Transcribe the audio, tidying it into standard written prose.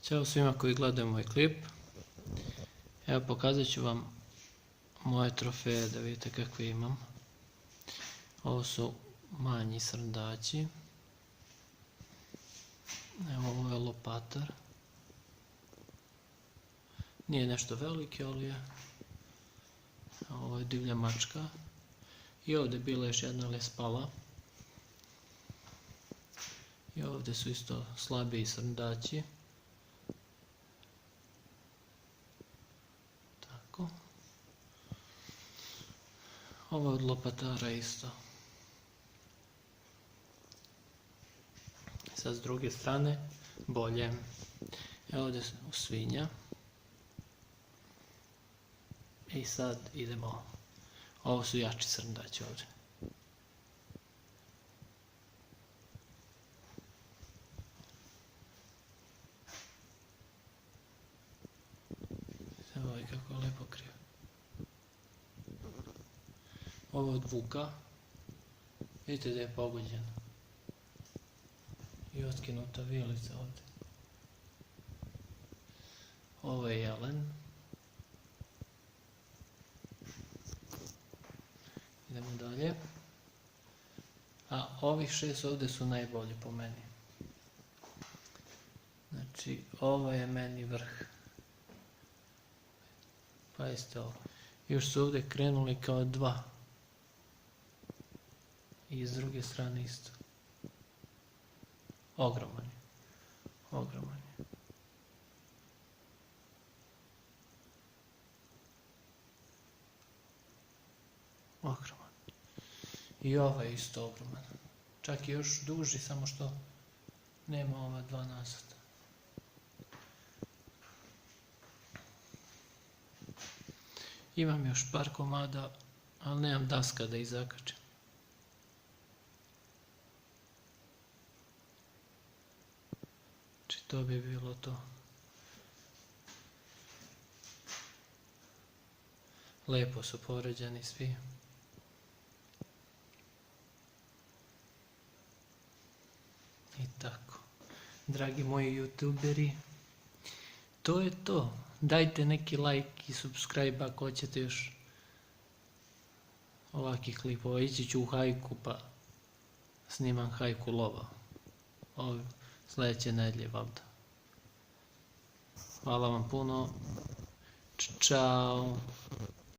Ćao svima koji gledaju moj klip. Evo pokazat ću vam moje trofeje da vidite kakve imam. Ovo su manji srndaći. Evo ovo je lopatar. Nije nešto veliki, ali je. Ovo je divlja mačka. I ovdje je bila još jedna, ali je spala. I ovdje su isto slabiji srndaći. Tako. Ovo je od lopatara isto. Sad s druge strane bolje. Evo ovdje su svinja. I sad idemo. Ovo su jači srndaći ovdje. Evo je kako je lijepo krivo. Ovo je od vuka. Vidite da je pogođen. I otkinuta vilica ovdje. Ovo je jelen. Idemo dalje. A ovih 6 ovdje su najbolji po meni. Znači, ovo je meni vrh. Pazite ovo. Još su ovdje krenuli kao 2. I s druge strane isto. Ogroman je. Ogroman je. Ogroman. I ovaj je isto ogroman. Čak i još duži, samo što nema ova 2 nazad. Imam još par komada, ali nemam daska da ih zakačem. Znači to bi bilo to. Lepo su poređani svi. I tako. Dragi moji youtuberi, to je to. Dajte neki like i subscribe ako hoćete još ovakvih klipova. Ići ću u hajku pa snimam hajku lova. Sljedeće nedjelje valjda. Hvala vam puno. Ćao.